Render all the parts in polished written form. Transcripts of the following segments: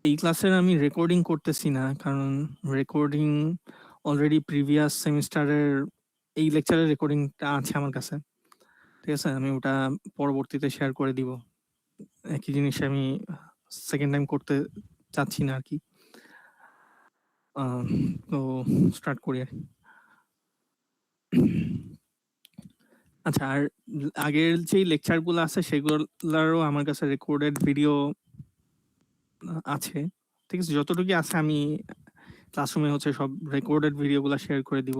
এই ক্লাসের আমি রেকর্ডিং করতেছি না, কারণ রেকর্ডিং অলরেডি প্রিভিয়াস সেমিস্টারের এই লেকচারের রেকর্ডিংটা আছে আমার কাছে। ঠিক আছে, আমি ওটা পরবর্তীতে শেয়ার করে দিব। একই জিনিস আমি সেকেন্ড টাইম করতে চাচ্ছি না আর কি। তো স্টার্ট করি আর কি। আচ্ছা, আর আগের যেই লেকচারগুলো আছে সেগুলোরও আমার কাছে রেকর্ডেড ভিডিও আছে। ঠিক আছে, যতটুকু আছে আমি ক্লাসরুমে হচ্ছে সব রেকর্ডেড ভিডিওগুলো শেয়ার করে দিব।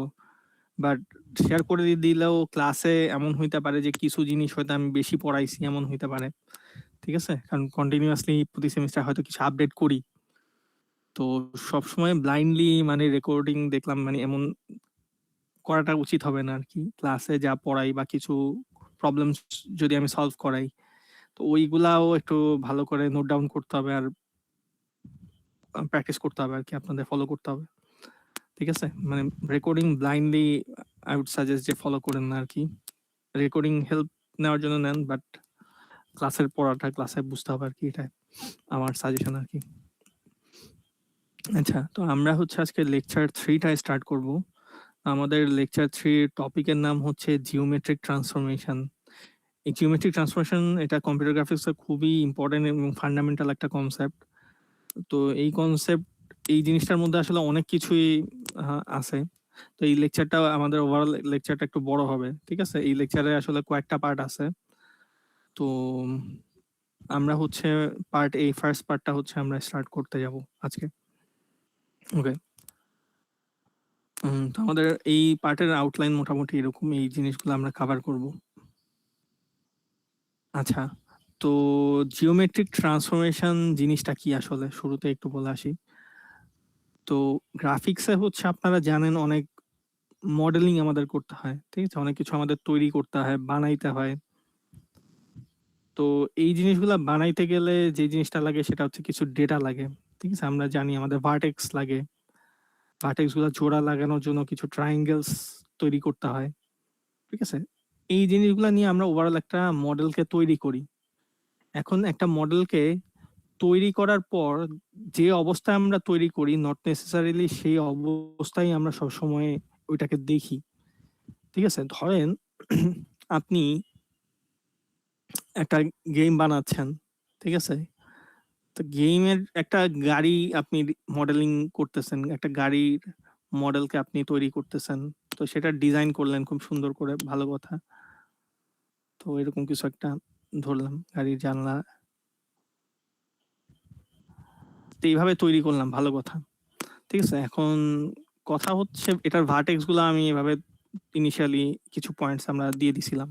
বাট শেয়ার করে দিলেও ক্লাসে এমন হইতে পারে যে কিছু জিনিস হয়তো আমি বেশি পড়াইছি, এমন হইতে পারে। ঠিক আছে, কারণ কন্টিনিউয়াসলি প্রতি সেমিস্টার হয়তো কিছু আপডেট করি, তো সবসময় ব্লাইন্ডলি মানে রেকর্ডিং দেখলাম মানে এমন করাটা উচিত হবে না আর কি। ক্লাসে যা পড়াই বা কিছু প্রবলেম যদি আমি সলভ করাই, তো ওইগুলাও একটু ভালো করে নোট ডাউন করতে হবে আর প্র্যাকটিস করতে হবে আর কি, আপনাদের ফলো করতে হবে। ঠিক আছে, মানে recording blindly I would suggest যে ফলো করেন না আর কি। রেকর্ডিং হেল্প নেওয়ার জন্য নেন, বাট ক্লাসের পড়াটা ক্লাসে বুঝতে হবে আর কি, এটা আমার সাজেশন আর কি। আচ্ছা, তো আমরা হচ্ছে আজকে লেকচার 3টা স্টার্ট করব। আমাদের লেকচার 3 টপিকের নাম হচ্ছে জিওমেট্রিক ট্রান্সফরমেশন। এই জিওমেট্রিক ট্রান্সফরমেশন এটা কম্পিউটার গ্রাফিক্সের খুবই ইম্পর্টেন্ট এবং ফান্ডামেন্টাল একটা কনসেপ্ট। তো এই কনসেপ্ট, এই জিনিসটার মধ্যে আসলে অনেক কিছুই আছে। তো এই লেকচারটা আমাদের ওভারঅল লেকচারটা একটু বড় হবে। ঠিক আছে, এই লেকচারে আসলে কয়েকটা পার্ট আছে। তো আমরা হচ্ছে এই ফার্স্ট পার্টটা হচ্ছে আমরা স্টার্ট করতে যাব আজকে। ওকে, তো আমাদের এই পার্টের আউটলাইন মোটামুটি এরকম, এই জিনিসগুলো আমরা কভার করব। আচ্ছা, তো জিওমেট্রিক ট্রান্সফরমেশন জিনিসটা কি আসলে শুরুতে একটু বলে আসি। তো গ্রাফিক্সে হচ্ছে আপনারা জানেন অনেক মডেলিং আমাদের করতে হয়। ঠিক আছে, অনেক কিছু আমাদের তৈরি করতে হয়, বানাইতে হয়। তো এই জিনিসগুলা বানাইতে গেলে যে জিনিসটা লাগে সেটা হচ্ছে কিছু ডেটা লাগে। ঠিক আছে, আমরা জানি আমাদের ভার্টেক্স লাগে, ভার্টেক্স গুলা জোড়া লাগানোর জন্য কিছু ট্রায়াঙ্গেলস তৈরি করতে হয়। ঠিক আছে, এই জিনিসগুলা নিয়ে আমরা ওভারঅল একটা মডেলকে তৈরি করি। এখন একটা মডেলকে তৈরি করার পর যে অবস্থায় আমরা তৈরি করি, নট নেসেসারিলি সেই অবস্থায় আমরা সবসময় ওইটাকে দেখি। ঠিক আছে, ধরেন আপনি একটা গেম বানাচ্ছেন। ঠিক আছে, তো গেমের একটা গাড়ি আপনি মডেলিং করতেছেন, একটা গাড়ির মডেলকে আপনি তৈরি করতেছেন। তো সেটা ডিজাইন করলেন খুব সুন্দর করে, ভালো কথা। তো এরকম কিছু একটা ধরলাম, গাড়ির জানলা, তো এইভাবে তৈরি করলাম, ভালো কথা। ঠিক আছে, এখন কথা হচ্ছে এটার ভার্টেক্স গুলো আমি এভাবে ইনিশিয়ালি কিছু পয়েন্টস আমরা দিয়ে দিছিলাম,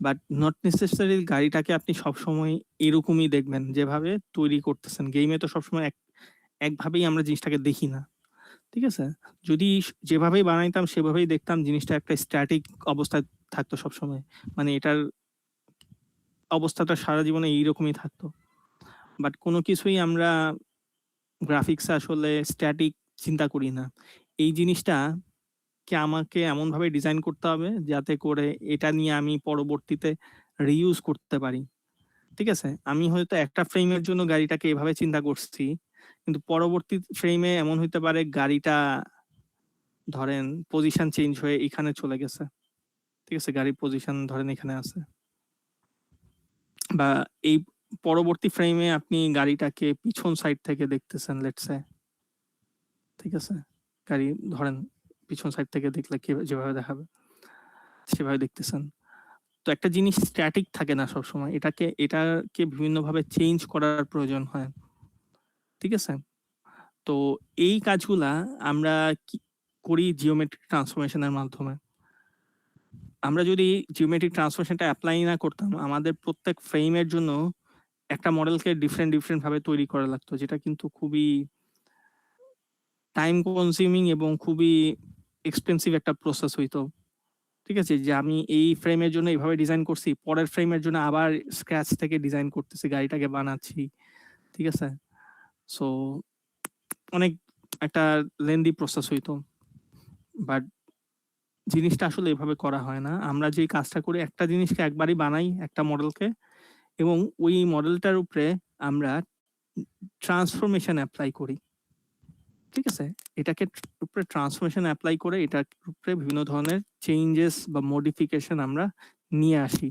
বাট নট নেসেসারি গাড়িটাকে আপনি সবসময় এরকমই দেখবেন যেভাবে তৈরি করতেছেন। গেমে তো সবসময় একভাবেই আমরা জিনিসটাকে দেখি না। ঠিক আছে, যদি যেভাবেই বানাইতাম সেভাবেই দেখতাম, জিনিসটা একটা স্ট্যাটিক অবস্থায় থাকতো সবসময়, মানে এটার অবস্থাটা সারা জীবনে এইরকমই থাকতো। বাট কোনো কিছুই আমরা গ্রাফিক্সে আসলে স্ট্যাটিক চিন্তা করি না। এই জিনিসটা কে আমাকে এমন ভাবে ডিজাইন করতে হবে যাতে করে এটা নিয়ে আমি পরবর্তীতে রিইউজ করতে পারি। ঠিক আছে, আমি হয়তো একটা ফ্রেমের জন্য গাড়িটাকে এভাবে চিন্তা করছি, কিন্তু পরবর্তী ফ্রেমে এমন হইতে পারে গাড়িটা ধরেন পজিশন চেঞ্জ হয়ে এখানে চলে গেছে। ঠিক আছে, গাড়ির পজিশন ধরেন এখানে আছে, বা এই পরবর্তী ফ্রেমে আপনি গাড়িটাকে পিছন সাইড থেকে দেখতেছেন লেটসে। ঠিক আছে, গাড়ি ধরেন পিছন সাইড থেকে দেখলে যেভাবে দেখাবে সেভাবে দেখতেছেন। তো একটা জিনিস স্ট্যাটিক থাকে না সবসময়, এটাকে বিভিন্নভাবে চেঞ্জ করার প্রয়োজন হয়। ঠিক আছে, তো এই কাজগুলা আমরা কি করি জিওমেট্রিক ট্রান্সফরমেশনের মাধ্যমে। আমরা যদি জিওমেট্রিক ট্রান্সফরমেশনটা অ্যাপ্লাই না করতাম, আমাদের প্রত্যেক ফ্রেমের জন্য একটা মডেলকে ডিফারেন্ট ডিফারেন্ট ভাবে তৈরি করা লাগতো, যেটা কিন্তু খুবই টাইম কনজিউমিং এবং খুবই এক্সপেন্সিভ একটা প্রসেস হইতো। ঠিক আছে, যে আমি এই ফ্রেমের জন্য এইভাবে ডিজাইন করছি, পরের ফ্রেমের জন্য আবার স্ক্র্যাচ থেকে ডিজাইন করতেছি, গাড়িটাকে বানাচ্ছি। ঠিক আছে, সো অনেক একটা লেন্দি প্রসেস হইতো। বাট জিনিসটা আসলে এভাবে করা হয় না। আমরা যে কাজটা করি, একটা জিনিসকে একবারই বানাই, একটা মডেলকে, এবং ওই মডেলটার উপরে আমরা ট্রান্সফরমেশন অ্যাপ্লাই করি, ঠিক আছে? এটাকে উপরে ট্রান্সফরমেশন অ্যাপ্লাই করে এটার উপরে বিভিন্ন ধরনের চেঞ্জেস বা মডিফিকেশন আমরা নিয়ে আসি,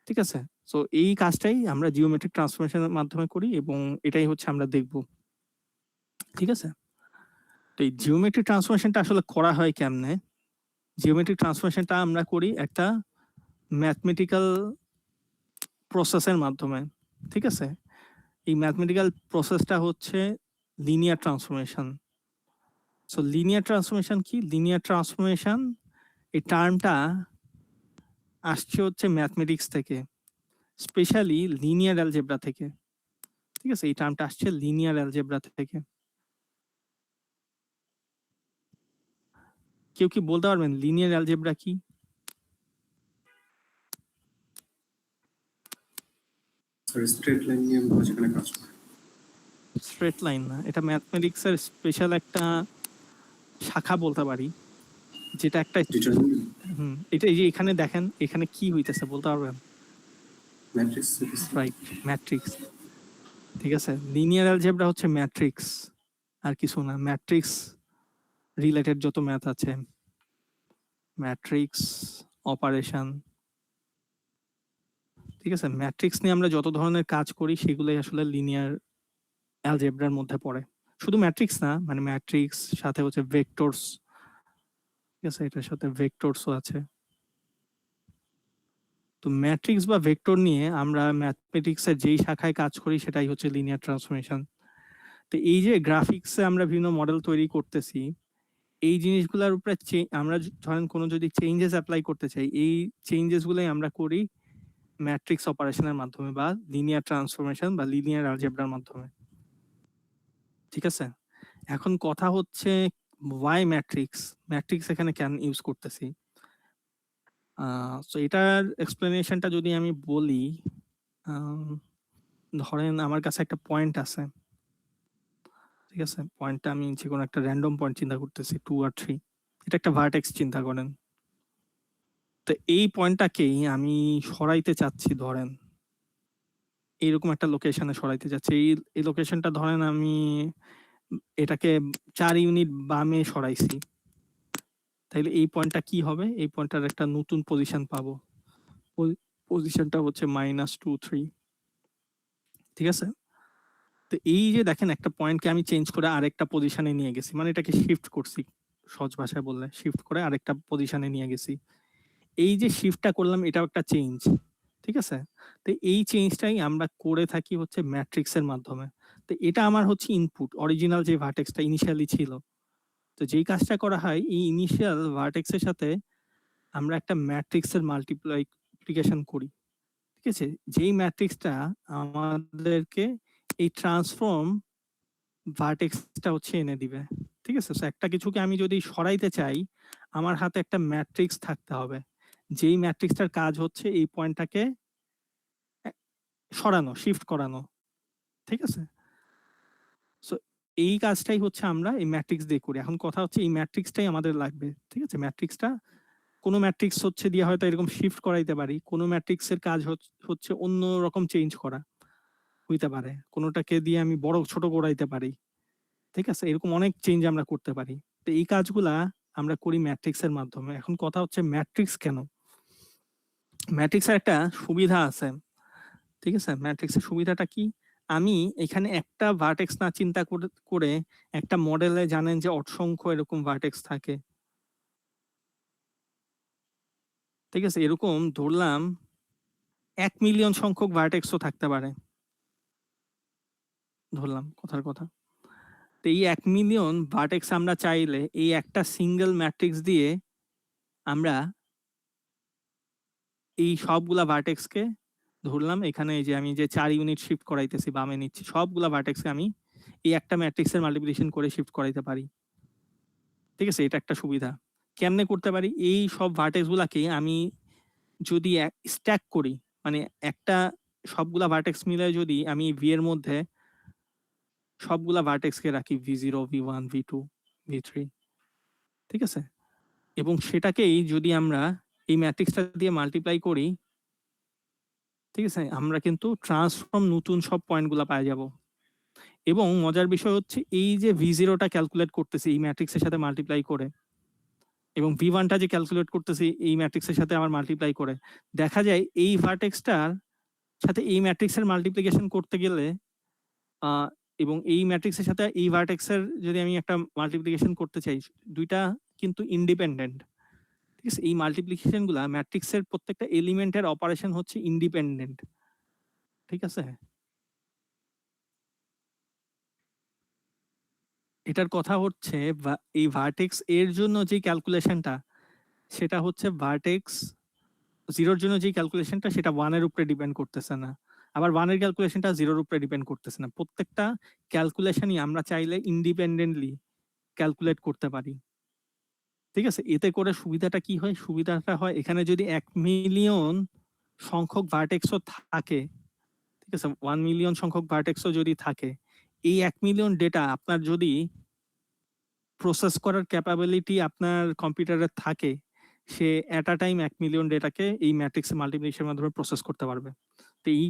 ঠিক আছে? সো এই কাজটাই আমরা জিওমেট্রিক ট্রান্সফরমেশনের মাধ্যমে করি এবং এটাই হচ্ছে আমরা দেখব, ঠিক আছে? তো এই জিওমেট্রিক ট্রান্সফরমেশনটা আসলে করা হয় কেমনে? জিওমেট্রিক ট্রান্সফরমেশনটা আমরা করি একটা ম্যাথমেটিক্যাল প্রসেসের মাধ্যমে, ঠিক আছে? এই ম্যাথমেটিক্যাল প্রসেসটা হচ্ছে linear transformation. So linear transformation কি? লিনিয়ার ট্রান্সফরমেশন এই টার্মটা আসছে হচ্ছে ম্যাথমেটিক্স থেকে, স্পেশালি লিনিয়ার অ্যালজেব্রা থেকে, ঠিক আছে? এই টার্মটা আসছে লিনিয়ার অ্যালজেব্রা থেকে। কেউ কি বলতে পারবেন লিনিয়ার অ্যালজেব্রা কি? স্ট্রেট লাইন নিয়ে আমরা যেখানে কাজ করি। স্ট্রেট লাইন না, এটা ম্যাথমেটিক্সের স্পেশাল একটা শাখা বলতে পারি, যেটা একটা এটা এই যে এখানে দেখেন, এখানে কি হইতেছে বলতে পারবেন? ম্যাট্রিক্স। রাইট, ম্যাট্রিক্স, ঠিক আছে? লিনিয়ার অ্যালজেব্রা হচ্ছে ম্যাট্রিক্স, আর কিছু না। ম্যাট্রিক্স রিলেটেড যত ম্যাথ আছে, ম্যাট্রিক্স অপারেশন, ঠিক আছে? ম্যাট্রিক্স নিয়ে আমরা যত ধরনের কাজ করি সেগুলোই আসলে লিনিয়ার অ্যালজেব্রার মধ্যে পড়ে। শুধু ম্যাট্রিক্স না, মানে ম্যাট্রিক্স সাথে হচ্ছে ভেক্টরস, ঠিক আছে? এটার সাথে ভেক্টরসও আছে। তো ম্যাট্রিক্স বা ভেক্টর নিয়ে আমরা ম্যাথমেটিক্সের যেই শাখায় কাজ করি সেটাই হচ্ছে লিনিয়ার ট্রান্সফরমেশন। তো এই যে গ্রাফিক্সে আমরা বিভিন্ন মডেল তৈরি করতেছি, এই জিনিসগুলোর উপরে আমরা ধরেন কোনো যদি চেঞ্জেস অ্যাপ্লাই করতে চাই, এই চেঞ্জেসগুলোই আমরা করি ম্যাট্রিক্স অপারেশনের মাধ্যমে বা লিনিয়ার ট্রান্সফরমেশন বা লিনিয়ার অ্যালজেব্রার মাধ্যমে, ঠিক আছে? এখন কথা হচ্ছে ওয়াই ম্যাট্রিক্স, ম্যাট্রিক্স এখানে কেন ইউজ করতেছি? তো এটার এক্সপ্লেনেশনটা যদি আমি বলি, ধরেন আমার কাছে একটা পয়েন্ট আছে, ঠিক আছে? পয়েন্টটা আমি যে কোনো একটা র্যান্ডম পয়েন্ট চিন্তা করতেছি, 2 আর 3, এটা একটা ভার্টেক্স চিন্তা করেন। তো এই পয়েন্টটাকেই আমি সরাইতে চাচ্ছি, ধরেন এইরকম একটা লোকেশনে সরাইতে চাচ্ছি। এই লোকেশনটা ধরেন আমি এটাকে 4 ইউনিট বামে সরাইছি, তাইলে এই পয়েন্টটা কি হবে? এই পয়েন্টটার একটা নতুন পজিশন পাবো, পজিশনটা হচ্ছে -2 3, ঠিক আছে? তো এই যে দেখেন একটা পয়েন্টকে আমি চেঞ্জ করে আরেকটা পজিশনে নিয়ে গেছি, মানে এটাকে শিফট করছি, সহজ ভাষায় বললে শিফট করে আরেকটা পজিশনে নিয়ে গেছি। এই যে শিফটটা করলাম এটাও একটা চেঞ্জ, ঠিক আছে? তো এই চেঞ্জটাই আমরা করে থাকি হচ্ছে ম্যাট্রিক্সের মাধ্যমে। তো এটা আমার হচ্ছে ইনপুট, অরিজিনাল যে ভার্টেক্সটা ইনিশিয়ালি ছিল। তো যেই কাজটা করা হয়, এই ইনিশিয়াল ভার্টেক্সের সাথে আমরা একটা ম্যাট্রিক্সের মাল্টিপ্লিকেশন করি, ঠিক আছে? যেই ম্যাট্রিক্সটা আমাদেরকে এই ট্রান্সফর্ম ভার্টেক্সটা হচ্ছে এনে দিবে, ঠিক আছে? সো একটা কিছুকে আমি যদি সরাইতে চাই, আমার হাতে একটা ম্যাট্রিক্স থাকতে হবে, যেই ম্যাট্রিক্সটার কাজ হচ্ছে এই পয়েন্টটাকে সরানো, শিফট করানো, ঠিক আছে? সো এই কাজটাই হচ্ছে আমরা এই ম্যাট্রিক্স দিয়ে করি। এখন কথা হচ্ছে এই ম্যাট্রিক্সটাই আমাদের লাগবে, ঠিক আছে? ম্যাট্রিক্সটা, কোনো ম্যাট্রিক্স হচ্ছে দিয়ে হয়তো এরকম শিফট করাইতে পারি, কোনো ম্যাট্রিক্সের কাজ হচ্ছে অন্য রকম চেঞ্জ করা হইতে পারে, কোনোটাকে দিয়ে আমি বড় ছোট করাইতে পারি, ঠিক আছে? এরকম অনেক চেঞ্জ আমরা করতে পারি। তো এই কাজগুলা আমরা করি ম্যাট্রিক্সের মাধ্যমে। এখন কথা হচ্ছে ম্যাট্রিক্স কেন? ম্যাট্রিক্সের একটা সুবিধা আছে, ঠিক আছে? ম্যাট্রিক্সের সুবিধাটা কি? আমি এখানে একটা ভার্টেক্স না চিন্তা করে একটা মডেলে জানেন যে অসংখ্য এরকম ভার্টেক্স থাকে, ঠিক আছে? এরকম ধরলাম 1 মিলিয়ন সংখ্যক ভার্টেক্সও থাকতে পারে, ধরলাম কথার কথা। তো এই 1 মিলিয়ন ভার্টেক্স আমরা চাইলে এই একটা সিঙ্গেল ম্যাট্রিক্স দিয়ে আমরা এই সবগুলা ভার্টেক্সকে ধরলাম, এখানে এই যে আমি যে 4 ইউনিট শিফট করাইতেছি বামে নিচ্ছি, সবগুলা ভার্টেক্সকে আমি এই একটা ম্যাট্রিক্সের মাল্টিপ্লিকেশন করে শিফট করাইতে পারি, ঠিক আছে? এটা একটা সুবিধা। কেমনে করতে পারি? এই সব ভার্টেক্স গুলাকে আমি যদি স্ট্যাক করি, মানে একটা সবগুলা ভার্টেক্স মিলে যদি আমি ভি এর মধ্যে সবগুলা ভার্টেক্সকে রাখি, v0 v1 v2 v3, ঠিক আছে? এবং সেটাকেই যদি আমরা এই ম্যাট্রিক্সটা দিয়ে মাল্টিপ্লাই করি, ঠিক আছে, আমরা কিন্তু ট্রান্সফর্ম নতুন সব পয়েন্টগুলা পাই যাব। এবং মজার বিষয় হচ্ছে এই যে V0টা ক্যালকুলেট করতেছি এই ম্যাট্রিক্সের সাথে মাল্টিপ্লাই করে, এবং V1টা যে ক্যালকুলেট করতেছি এই ম্যাট্রিক্সের সাথে আমার মাল্টিপ্লাই করে, দেখা যায় এই ভার্টেক্সটার সাথে এই ম্যাট্রিক্সের মাল্টিপ্লিকেশন করতে গেলে এবং এই ম্যাট্রিক্সের সাথে এই ভার্টেক্সের যদি আমি একটা মাল্টিপ্লিকেশন করতে চাই, দুইটা কিন্তু ইন্ডিপেন্ডেন্ট। ঠিক আছে, এই মাল্টিপ্লিকেশন গুলা ম্যাট্রিক্সের প্রত্যেকটা এলিমেন্টের অপারেশন হচ্ছে ইন্ডিপেন্ডেন্ট। ঠিক আছে, এটার কথা হচ্ছে এই ভার্টেক্স এর জন্য যে ক্যালকুলেশনটা সেটা হচ্ছে ভার্টেক্স জিরোর জন্য যে ক্যালকুলেশনটা সেটা ওয়ানের উপরে ডিপেন্ড করতেছে না, আবার ওয়ানের ক্যালকুলেশনটা জিরোর উপরে ডিপেন্ড করতেছে না। প্রত্যেকটা ক্যালকুলেশনই আমরা চাইলে ইন্ডিপেন্ডেন্টলি ক্যালকুলেট করতে পারি। ঠিক আছে, এতে করে সুবিধাটা কি হয়? সুবিধাটা হয় এখানে যদি 1 মিলিয়ন সংখ্যক ভার্টেক্সও থাকে, ঠিক আছে, 1 মিলিয়ন সংখ্যক ভার্টেক্সও যদি থাকে, এই 1 মিলিয়ন ডেটা আপনার যদি প্রসেস করার ক্যাপাবিলিটি আপনার কম্পিউটারে থাকে, সে এট আ টাইম 1 মিলিয়ন ডেটাকে এই ম্যাট্রিক্স মাল্টিপ্লিকেশনের মাধ্যমে প্রসেস করতে পারবে। তো এই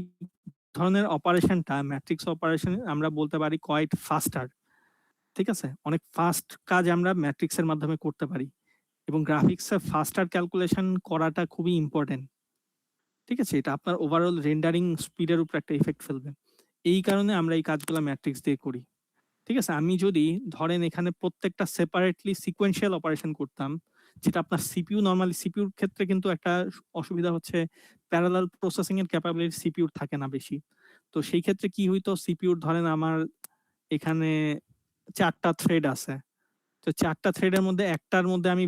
ধরনের অপারেশনটা ম্যাট্রিক্স অপারেশন আমরা বলতে পারি কোয়াইট ফাস্টার। ঠিক আছে, অনেক ফাস্ট কাজ আমরা ম্যাট্রিক্সের মাধ্যমে করতে পারি, এবং গ্রাফিক্সে ফাস্টার ক্যালকুলেশন করাটা খুবই ইম্পর্টেন্ট। ঠিক আছে, এটা আপনার ওভারঅল রেন্ডারিং স্পিডের উপর একটা ইফেক্ট ফেলবে। এই কারণে আমরা এই কাজগুলো ম্যাট্রিক্স দিয়ে করি। ঠিক আছে, আমি যদি ধরেন এখানে প্রত্যেকটা সেপারেটলি সিকোয়েন্সিয়াল অপারেশন করতাম, যেটা আপনার সিপিইউ, নরমালি সিপিইউর ক্ষেত্রে কিন্তু একটা অসুবিধা হচ্ছে প্যারালাল প্রসেসিং এর ক্যাপাবিলিটি সিপিইউর থাকে না বেশি। তো সেই ক্ষেত্রে কি হইতো, সিপিইউর ধরেন আমার এখানে 4টা থ্রেড আছে, তো 4টা থ্রেডের মধ্যে একটার মধ্যে আমি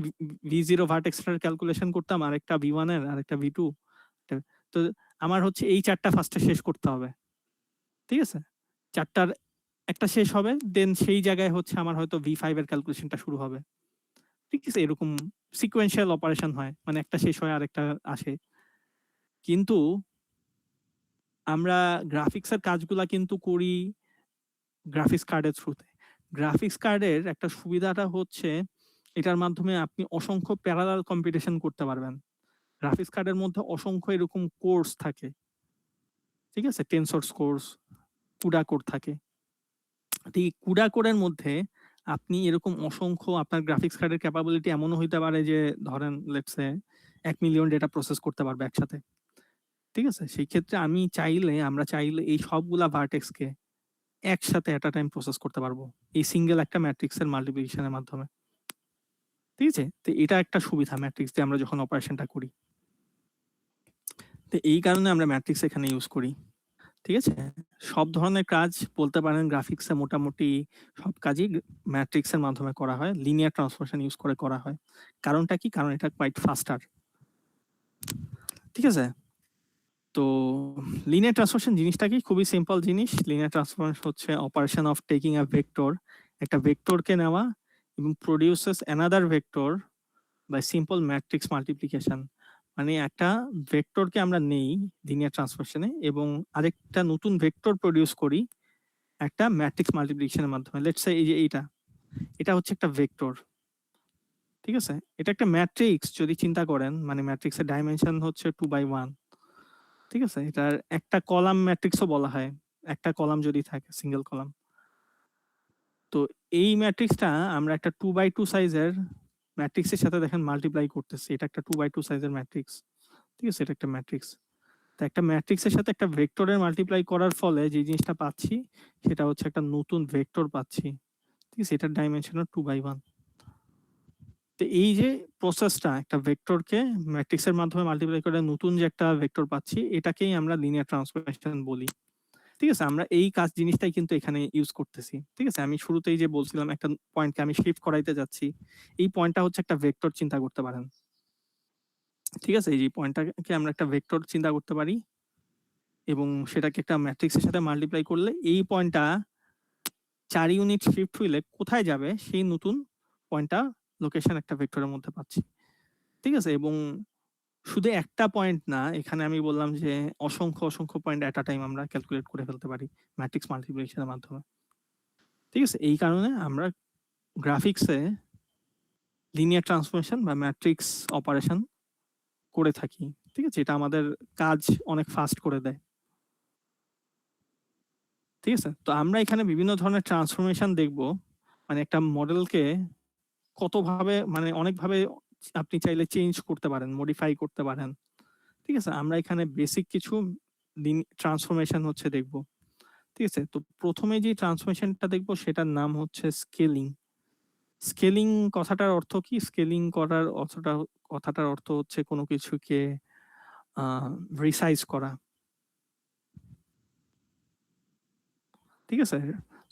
V0 ভার্টেক্সটার ক্যালকুলেশন করতাম, আরেকটা V1 এর, আরেকটা V2। তো আমার হচ্ছে এই 4টা ফার্স্টে শেষ করতে হবে। ঠিক আছে, 4টার একটা শেষ হবে, দেন সেই জায়গায় হচ্ছে আমার হয়তো V5 এর ক্যালকুলেশনটা শুরু হবে। ঠিক আছে, এরকম সিকোয়েন্সিয়াল অপারেশন হয়, মানে একটা শেষ হয় আরেকটা আসে। কিন্তু আমরা গ্রাফিক্সের কাজগুলা কিন্তু করি গ্রাফিক্স কার্ডের থ্রুতে। গ্রাফিক্স কার্ডের একটা সুবিধাটা হচ্ছে এটার মাধ্যমে আপনি অসংখ্য প্যারালাল কম্পিটিশন করতে পারবেন। গ্রাফিক্স কার্ডের মধ্যে অসংখ্য এরকম কোর্স থাকে, ঠিক আছে, টেনসরস কোর্স, কুডা কোড থাকে। এই কুডা কোডের মধ্যে আপনি এরকম অসংখ্য, আপনার গ্রাফিক্স কার্ডের ক্যাপাবিলিটি এমনও হইতে পারে যে ধরেন লেটসে 1 মিলিয়ন ডেটা প্রসেস করতে পারবে একসাথে। ঠিক আছে, সেই ক্ষেত্রে আমরা চাইলে এই সবগুলা ভার্টেক্সকে একসাথে এট আ টাইম প্রসেস করতে পারবো এই সিঙ্গেল একটা ম্যাট্রিক্সের মাল্টিপ্লিকেশনের মাধ্যমে। ঠিক আছে, তো এটা একটা সুবিধা ম্যাট্রিক্স দিয়ে আমরা যখন অপারেশনটা করি। তো এই কারণে আমরা ম্যাট্রিক্স এখানে ইউজ করি। ঠিক আছে, সব ধরনের কাজ বলতে পারেন গ্রাফিক্সে মোটামুটি সব কাজই ম্যাট্রিক্সের মাধ্যমে করা হয়, লিনিয়ার ট্রান্সফরমেশন ইউজ করে করা হয়। কারণটা কি? কারণ এটা কোয়াইট ফাস্টার। ঠিক আছে, তো লিনিয়ার ট্রান্সফরমেশন জিনিসটা কি? খুবই সিম্পল জিনিস। লিনিয়ার ট্রান্সফরমেশন হচ্ছে operation of taking a vector, একটা ভেক্টরকে নেওয়া এবং produces another vector by simple matrix multiplication. মানে একটা ভেক্টরকে আমরা নেই লিনিয়ার ট্রান্সফরমেশনে এবং আরেকটা নতুন ভেক্টর প্রডিউস করি একটা ম্যাট্রিক্স মাল্টিপ্লিকেশনের মাধ্যমে। লেটস সে এই যে এটা হচ্ছে একটা ভেক্টর। ঠিক আছে, এটা একটা ম্যাট্রিক্স যদি চিন্তা করেন, মানে ম্যাট্রিক্সের ডাইমেনশন হচ্ছে 2/1। ঠিক আছে, এটার একটা কলাম ম্যাট্রিক্সও বলা হয়, একটা কলাম যদি থাকে, সিঙ্গেল কলাম। তো এই ম্যাট্রিক্সটা আমরা একটা 2/2 সাইজের ম্যাট্রিক্সের সাথে দেখেন মাল্টিপ্লাই করতেছি, এটা একটা 2/2 সাইজের ম্যাট্রিক্স। ঠিক আছে, এটা একটা ম্যাট্রিক্স। তো একটা ম্যাট্রিক্সের সাথে একটা ভেক্টরের মাল্টিপ্লাই করার ফলে যে জিনিসটা পাচ্ছি সেটা হচ্ছে একটা নতুন ভেক্টর পাচ্ছি। ঠিক আছে, এটার ডাইমেনশন 2/1। তো এই যে প্রসেসটা, একটা ভেক্টরকে ম্যাট্রিক্সের মাধ্যমে মাল্টিপ্লাই করে নতুন যে একটা ভেক্টর পাচ্ছি, এটাকেই আমরা লিনিয়ার ট্রান্সফরমেশন বলি। ঠিক আছে, আমরা এই কাজ জিনিসটাই কিন্তু এখানে ইউজ করতেছি। ঠিক আছে, আমি শুরুতেই যে বলছিলাম একটা পয়েন্টকে আমি শিফট করাইতে যাচ্ছি, এই পয়েন্টটা হচ্ছে একটা ভেক্টর চিন্তা করতে পারেন। ঠিক আছে, এই যে পয়েন্টটাকে আমরা একটা ভেক্টর চিন্তা করতে পারি এবং সেটাকে একটা ম্যাট্রিক্সের সাথে মাল্টিপ্লাই করলে এই পয়েন্টটা 4 ইউনিট শিফট হইলে কোথায় যাবে সেই নতুন পয়েন্টটা লোকেশন একটা ভেক্টরের মধ্যে পাচ্ছি। ঠিক আছে, এবং শুধু একটা পয়েন্ট না, এখানে আমি বললাম যে অসংখ্য অসংখ্য পয়েন্ট এট আ টাইম আমরা ক্যালকুলেট করে ফেলতে পারি ম্যাট্রিক্স মাল্টিপ্লিকেশনের মাধ্যমে। ঠিক আছে, এই কারণে আমরা গ্রাফিক্সে লিনিয়ার ট্রান্সফরমেশন বা ম্যাট্রিক্স অপারেশন করে থাকি। ঠিক আছে, এটা আমাদের কাজ অনেক ফাস্ট করে দেয়। ঠিক আছে? তো আমরা এখানে বিভিন্ন ধরনের ট্রান্সফরমেশন দেখব। মানে একটা মডেলকে কতভাবে মানে অনেকভাবে আপনি চাইলে চেঞ্জ করতে পারেন, মডিফাই করতে পারেন। ঠিক আছে? আমরা এখানে বেসিক কিছু ট্রান্সফরমেশন হচ্ছে দেখব। ঠিক আছে? তো প্রথমে যে ট্রান্সফরমেশনটা দেখব সেটার নাম হচ্ছে স্কেলিং। স্কেলিং কথাটার অর্থ কি? স্কেলিং করার কথাটার অর্থ হচ্ছে কোনো কিছুকে রিসাইজ করা। ঠিক আছে?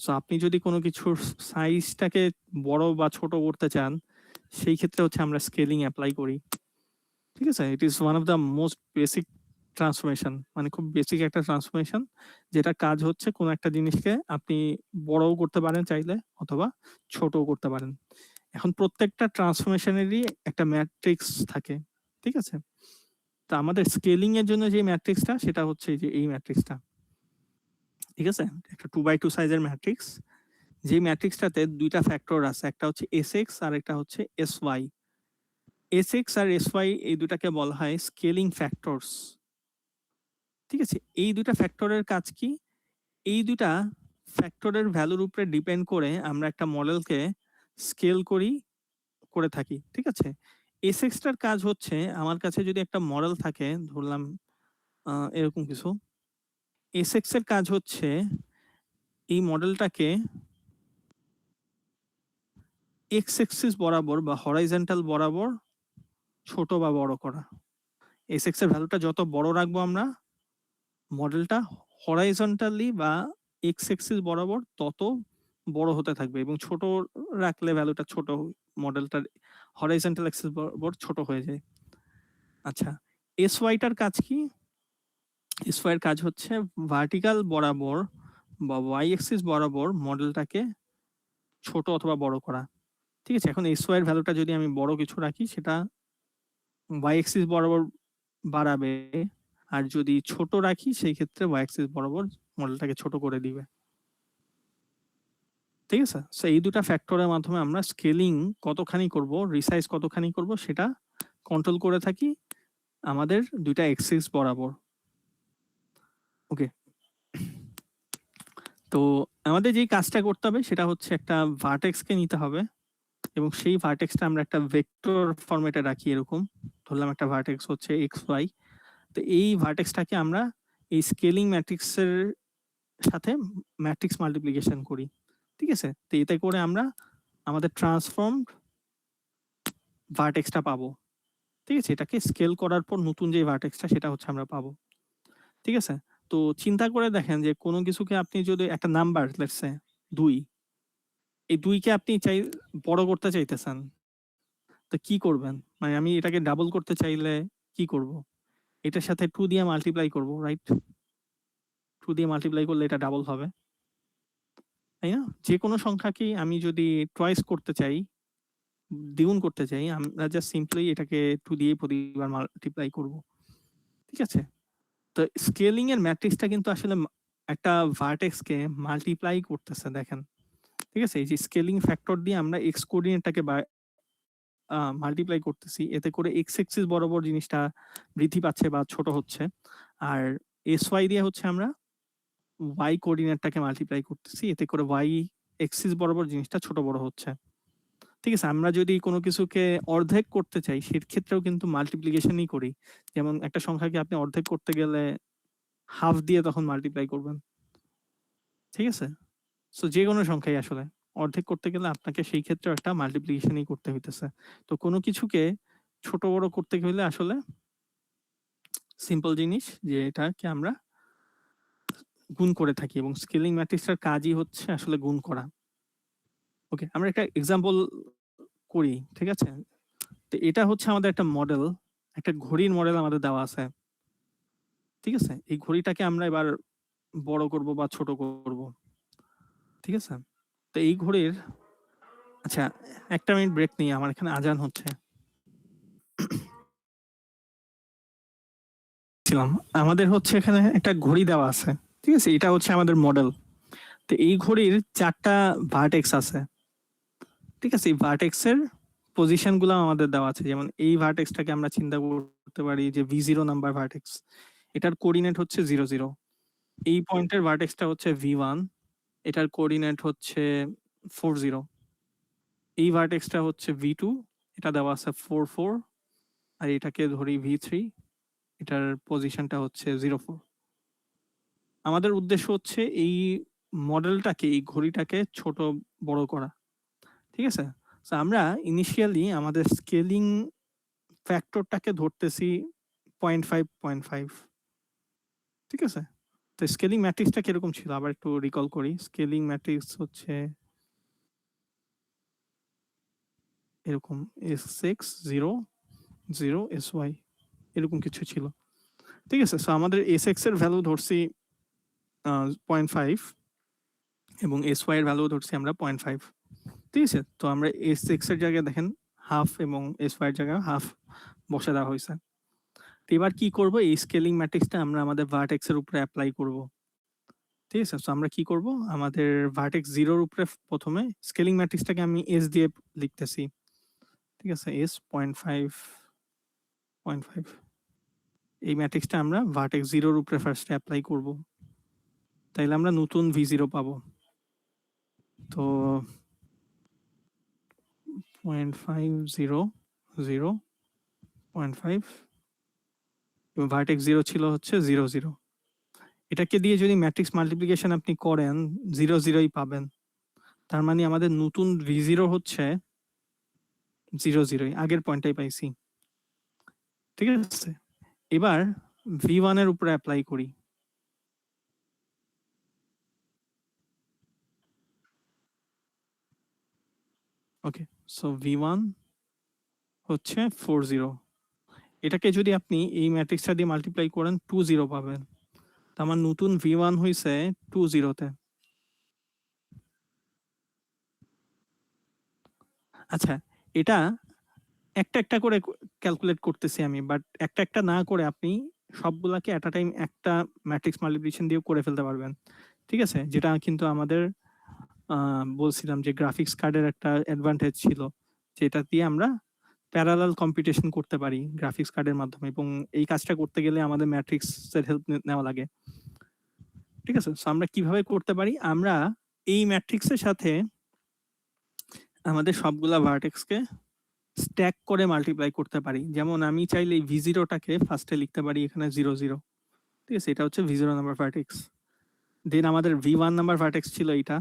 সো আপনি যদি কোনো কিছুর সাইজটাকে বড় বা ছোট করতে চান, সেই ক্ষেত্রে হচ্ছে আমরা স্কেলিং অ্যাপ্লাই করি। ঠিক আছে? It is one of the most basic transformation. মানে খুব বেসিক একটা ট্রান্সফরমেশন, যেটা কাজ হচ্ছে কোনো একটা জিনিসকে আপনি বড়ও করতে পারেন চাইলে অথবা ছোটও করতে পারেন। এখন প্রত্যেকটা ট্রান্সফরমেশনেরই একটা ম্যাট্রিক্স থাকে। ঠিক আছে? তো আমাদের স্কেলিং এর জন্য যে ম্যাট্রিক্সটা সেটা হচ্ছে এই যে এই ম্যাট্রিক্সটা। ঠিক আছে? একটা 2x2 সাইজের ম্যাট্রিক্স। যে ম্যাট্রিক্সটাতে দুইটা ফ্যাক্টর আছে, একটা হচ্ছে Sx আর একটা হচ্ছে Sy। Sx আর Sy এই দুটাকে বলা হয় স্কেলিং ফ্যাক্টরস। ঠিক আছে? এই দুটা ফ্যাক্টরের কাজ কি? এই দুটা ফ্যাক্টরের ভ্যালুর উপরে ডিপেন্ড করে আমরা একটা মডেলকে স্কেল করে থাকি। ঠিক আছে? Sx টার কাজ হচ্ছে আমার কাছে যদি একটা মডেল থাকে, ধরলাম এরকম কিছু। Sx এর কাজ হচ্ছে এই মডেলটাকে এক্স এক্সিস বরাবর বা হরাইজন্টাল বরাবর ছোট বা বড় করা। Sx এর ভ্যালুটা যত বড় রাখবো আমরা, মডেলটা হরাইজন্টালি বা এক্স এক্সিস বরাবর তত বড় হতে থাকবে, এবং ছোট রাখলে ভ্যালুটা ছোট, মডেলটার হরাইজন্টাল এক্সিস বরাবর ছোট হয়ে যায়। আচ্ছা, Sy টার কাজ কি? Sy এর কাজ হচ্ছে ভার্টিক্যাল বরাবর বা ওয়াই এক্সিস বরাবর মডেলটাকে ছোট অথবা বড় করা। ঠিক আছে? এখন Sy এর ভ্যালুটা যদি আমি বড় কিছু রাখি, সেটা ওয়াই এক্সিস বরাবর বাড়াবে, আর যদি ছোট রাখি সেই ক্ষেত্রে ওয়াই এক্সিস বরাবর মডেলটাকে ছোট করে দিবে। ঠিক আছে? সো এই দুটা ফ্যাক্টরের মাধ্যমে আমরা স্কেলিং কতখানি করব, রিসাইজ কতখানি করব, সেটা কন্ট্রোল করে থাকি আমাদের দুইটা এক্সিস বরাবর। ওকে, তো আমাদের যেই কাজটা করতে হবে সেটা হচ্ছে একটা ভার্টেক্সকে নিতে হবে, এবং সেই ভার্টেক্সটা আমরা একটা ভেক্টর ফরম্যাটে রাখি। এরকম ধরলাম একটা ভার্টেক্স হচ্ছে এক্স ওয়াই। তো এই ভার্টেক্সটাকে আমরা এই স্কেলিং ম্যাট্রিক্সের সাথে ম্যাট্রিক্স মাল্টিপ্লিকেশন করি। ঠিক আছে? তো এতে করে আমরা আমাদের ট্রান্সফর্ম ভার্টেক্সটা পাবো। ঠিক আছে? এটাকে স্কেল করার পর নতুন যে ভার্টেক্সটা সেটা হচ্ছে আমরা পাবো। ঠিক আছে? তো চিন্তা করে দেখেন যে কোনো কিছুকে আপনি যদি একটা নাম্বার, লেটস সে 2, এই 2 কে আপনি বড় করতে চাইতেছেন, তো কি করবেন? মানে আমি এটাকে ডাবল করতে চাইলে কি করব? এটার সাথে 2 দিয়ে মাল্টিপ্লাই করব, রাইট? 2 দিয়ে মাল্টিপ্লাই করলে এটা ডাবল হবে, তাই না? যে কোনো সংখ্যাকেই আমি যদি টয়েস করতে চাই, দ্বিগুণ করতে চাই, আমরা জাস্ট সিম্পলি এটাকে 2 দিয়ে প্রতিবার মাল্টিপ্লাই করব। ঠিক আছে? তো স্কেলিং এর ম্যাট্রিক্সটা কিন্তু আসলে একটা ভার্টেক্সকে মাল্টিপ্লাই করতেছে, দেখেন। ঠিক আছে? এই যে স্কেলিং ফ্যাক্টর দিয়ে আমরা এক্স কোঅর্ডিনেটটাকে মাল্টিপ্লাই করতেছি, এতে করে এক্স এক্সিস বরাবর জিনিসটা বৃদ্ধি পাচ্ছে বা ছোট হচ্ছে, আর Sy দিয়ে হচ্ছে আমরা ওয়াই কোঅর্ডিনেটটাকে মাল্টিপ্লাই করতেছি, এতে করে ওয়াই এক্সিস বরাবর জিনিসটা ছোট বড় হচ্ছে। ঠিক আছে? আমরা যদি কোনো কিছুকে অর্ধেক করতে চাই সেক্ষেত্রেও কিন্তু মাল্টিপ্লিকেশনই করি। যেমন একটা সংখ্যাকে আপনি অর্ধেক করতে গেলে হাফ দিয়ে তখন মাল্টিপ্লাই করবেন। ঠিক আছে? সো যে কোনো সংখ্যাই আসলে অর্ধেক করতে গেলে আপনাকে সেই ক্ষেত্রে একটা মাল্টিপ্লিকেশনই করতে হইতেছে। তো কোনো কিছুকে ছোট বড় করতে গেলে আসলে সিম্পল জিনিস যে এটাকে আমরা গুণ করে থাকি, এবং স্কেলিং ম্যাট্রিক্সটার কাজই হচ্ছে আসলে গুণ করা। ওকে, আমরা একটা এক্সাম্পল করি। ঠিক আছে? তো এটা হচ্ছে আমাদের একটা মডেল, একটা ঘড়ির মডেল আমাদের দেওয়া আছে। ঠিক আছে? এই ঘড়িটাকে আমরা এবার বড় করব বা ছোট করব। ঠিক আছে? তো এই ঘড়ির, আচ্ছা, একটা মিনিট ব্রেক নিই, আমার এখানে আজান হচ্ছে। আমাদের হচ্ছে এখানে একটা ঘড়ি দেওয়া আছে। ঠিক আছে? এটা হচ্ছে আমাদের মডেল। তো এই ঘড়ির 4টা ভার্টেক্স আছে। ঠিক আছে? এই ভার্টেক্সের পজিশন গুলো আমাদের দেওয়া আছে। যেমন এই ভার্টেক্সটাকে আমরা চিন্তা করতে পারি যে V0 নাম্বার ভার্টেক্স, এটার কোঅর্ডিনেট হচ্ছে 0 0। এই পয়েন্টের ভার্টেক্সটা হচ্ছে V1, এটার কোঅর্ডিনেট হচ্ছে 40, এই ভার্টেক্সটা হচ্ছে V2, এটা দেওয়া আছে 44, আর এটাকে ধরি V3, এটার পজিশনটা হচ্ছে 04। আমাদের উদ্দেশ্য হচ্ছে এই মডেলটাকে, এই ঘড়িটাকে ছোট বড় করা, ঠিক আছে? তো আমরা ইনিশিয়ালি আমাদের স্কেলিং ফ্যাক্টরটাকে ধরতেছি 0.5, ঠিক আছে? তো স্কেলিং ম্যাট্রিক্সটা কিরকম ছিল আবার একটু রিকল করি। স্কেলিং ম্যাট্রিক্স হচ্ছে এরকম S6 0 0 SY, এরকম কিছু ছিল, ঠিক আছে? সো আমাদের S6 এর ভ্যালু ধরছি 0.5 এবং SY এর ভ্যালু ধরছি আমরা 0.5, ঠিক আছে? তো আমরা S6 এর জায়গায় দেখেন হাফ এবং SY এর জায়গায় হাফ বসে দেওয়া হয়েছে। তো এবার কি করব, এই স্কেলিং ম্যাট্রিক্সটা আমরা আমাদের ভার্টেক্স এর উপরে অ্যাপ্লাই করব, ঠিক আছে? তো আমরা কি করব, আমাদের ভার্টেক্স 0 এর উপরে প্রথমে স্কেলিং ম্যাট্রিক্সটাকে আমি S দিয়ে লিখতেছি, ঠিক আছে? S 0.5 এই ম্যাট্রিক্সটা আমরা ভার্টেক্স 0 এর উপরে ফার্স্টে অ্যাপ্লাই করব, তাইলে আমরা নতুন V0 পাবো। তো 0.5 0 0 0.5 এবং ভার্টেক্স 0 ছিল হচ্ছে 0 0। এটাকে দিয়ে যদি ম্যাট্রিক্স মাল্টিপ্লিকেশন আপনি করেন 0 0ই পাবেন। তার মানে আমাদের নতুন V0 হচ্ছে 0 0, আগের পয়েন্টটাই পাইছি, ঠিক আছে? এবার V1 এর উপরে অ্যাপ্লাই করি। ওকে, সো V1 হচ্ছে 40, এটাকে যদি আপনি এই ম্যাট্রিক্সটা দিয়ে মাল্টিপ্লাই করেন 20 পাবেন। তো আমার নতুন V1 হইছে 20 তে। আচ্ছা, এটা একটা একটা করে ক্যালকুলেট করতেছি আমি, বাট একটা একটা না করে আপনি সবগুলাকে এট আ টাইম একটা ম্যাট্রিক্স মাল্টিপ্লিকেশন দিয়ে করে ফেলতে পারবেন, ঠিক আছে? যেটা কিন্তু আমাদের বলছিলাম যে গ্রাফিক্স কার্ডের একটা অ্যাডভান্টেজ ছিল, যেটা দিয়ে আমরা প্যারালাল কম্পিউটেশন করতে পারি গ্রাফিক্স কার্ডের মাধ্যমে, এবং এই কাজটা করতে গেলে আমাদের ম্যাট্রিক্সের হেল্প নেওয়া লাগে, ঠিক আছে? সো আমরা কিভাবে করতে পারি, আমরা এই ম্যাট্রিক্সের সাথে আমাদের সবগুলা ভার্টেক্সকে স্ট্যাক করে মাল্টিপ্লাই করতে পারি। যেমন আমি চাইলে V0টাকে ফার্স্টে লিখতে পারি এখানে 0 0, ঠিক আছে? এটা হচ্ছে V0 নাম্বার ভার্টেক্স। দেন আমাদের V1 নাম্বার ভার্টেক্স ছিল এইটা,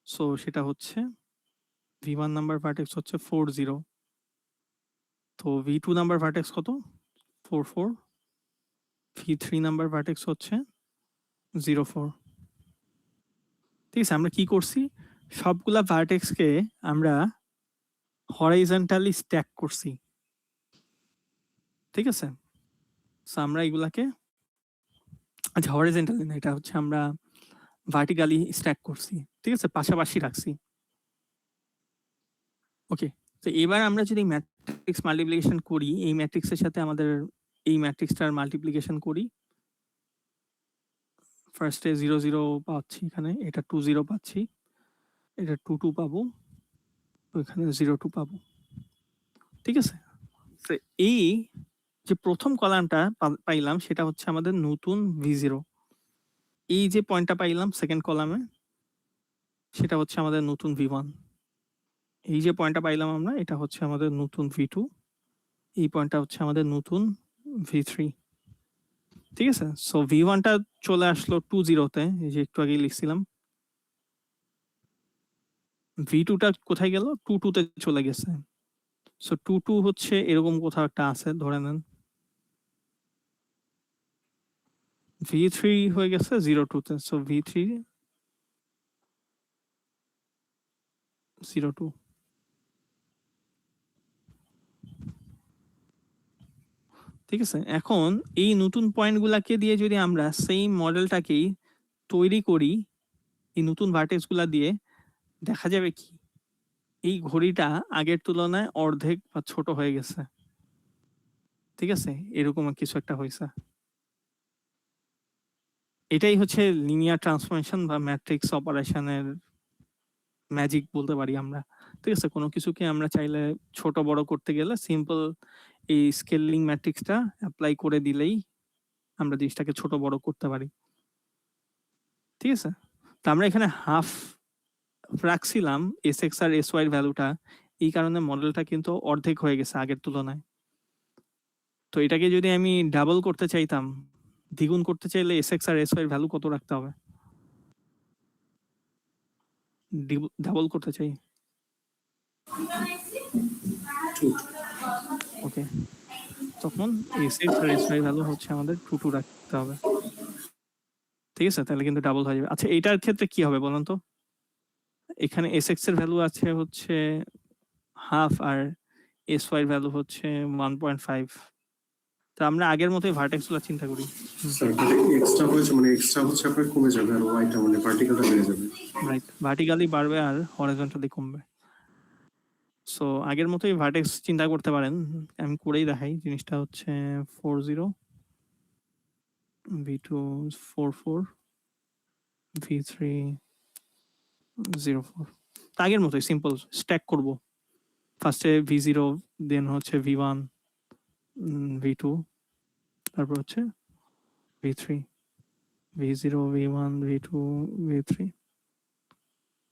সো সেটা হচ্ছে V1 নাম্বার ভার্টেক্স হচ্ছে 40। তো V2 নাম্বার ভার্টেক্স কত? 44। V3 নাম্বার ভার্টেক্স হচ্ছে 04, ঠিক আছে? আমরা কি করছি, সবগুলা ভার্টেক্সকে আমরা হরাইজন্টালি স্ট্যাক করছি, ঠিক আছে? সো আমরা এগুলাকে, আচ্ছা হরাইজন্টালি না, এটা হচ্ছে আমরা ভার্টিক্যালি স্ট্যাক করছি, ঠিক আছে? পাশাপাশি রাখছি। ওকে, তো এবার আমরা যদি ম্যাট্রিক্স মাল্টিপ্লিকেশন করি, এই ম্যাট্রিক্সের সাথে আমাদের এই ম্যাট্রিক্সটার মাল্টিপ্লিকেশন করি, ফার্স্টে 0 0 পাচ্ছি, এখানে এটা 2 0 পাচ্ছি, এটা 2 2 পাবো, এখানে 0 2 পাবো, ঠিক আছে? তো এই যে প্রথম কলামটা পাইলাম সেটা হচ্ছে আমাদের নতুন V0, এই যে পয়েন্টটা পাইলাম সেকেন্ড কলামে সেটা হচ্ছে আমাদের নতুন V1, এই যে পয়েন্টটা পাইলাম আমরা এটা হচ্ছে আমাদের নতুন V2, এই পয়েন্টটা হচ্ছে আমাদের নতুন V3, ঠিক আছে? সো V1টা চলে আসলো 2 0তে, এই যে একটু আগে লিখছিলাম। V2টা কোথায় গেল? 2 2তে চলে গেছে। সো 2 2 হচ্ছে এরকম কোথাও একটা আছে ধরে নেন। V3 হয়ে গেছে 0 2তে, সো V3 0 2, ঠিক আছে? এখন এই নতুন পয়েন্টগুলাকে দিয়ে যদি আমরা সেম মডেলটাকেই তৈরি করি এই নতুন ভার্টেক্সগুলা দিয়ে, দেখা যাবে কি এই ঘড়িটা আগের তুলনায় অর্ধেক বা ছোট হয়ে গেছে, ঠিক আছে? এরকম কিছু একটা হয়েছে। এটাই হচ্ছে লিনিয়ার ট্রান্সফরমেশন বা ম্যাট্রিক্স অপারেশনের ম্যাজিক বলতে পারি আমরা, ঠিক আছে? কোনো কিছুকে আমরা চাইলে ছোট বড় করতে গেলে সিম্পল এই স্কেলিং ম্যাট্রিক্সটা অ্যাপ্লাই করে দিলেই আমরা জিনিসটাকে ছোট বড় করতে পারি। ঠিক আছে? তো আমরা এখানে হাফ রাখছিলাম Sx আর Sy এর ভ্যালুটা, এই কারণে মডেলটা কিন্তু অর্ধেক হয়ে গেছে আগের তুলনায়। তো এটাকে যদি আমি ডাবল করতে চাইতাম, দ্বিগুণ করতে চাইলে Sx আর Sy এর ভ্যালু কত রাখতে হবে? ডাবল করতে চাই। ওকে, তখন Sx আর Sy ভ্যালু হচ্ছে আমাদের 2 রাখতে হবে। ঠিক আছে, তাহলে কিন্তু ডাবল হয়ে যাবে। আচ্ছা, এইটার ক্ষেত্রে কি হবে বলুন তো? এখানে Sx এর ভ্যালু আছে হচ্ছে হাফ আর Sy এর ভ্যালু হচ্ছে 1.5। তো আমরা আগের মতোই ভার্টেক্স গুলো চিন্তা করি। স্যার এক্সট্রা হয়েছে, মানে এক্সট্রা হচ্ছে আপনার কমে যাবে আর ওয়াইটা মানে ভার্টিক্যালটা বেড়ে যাবে। রাইট, ভার্টিক্যালি বাড়বে আর হরিজন্টালি কমবে। সো আগের মতোই ভার্টেক্স চিন্তা করতে পারেন, আমি করেই দেখাই। জিনিসটা হচ্ছে 40, v2 44, v3 04। আগের মতোই সিম্পল স্ট্যাক করব। ফার্স্টে v0, দেন হচ্ছে v1, v2, তারপর হচ্ছে v3, v0, v1, v2, v3।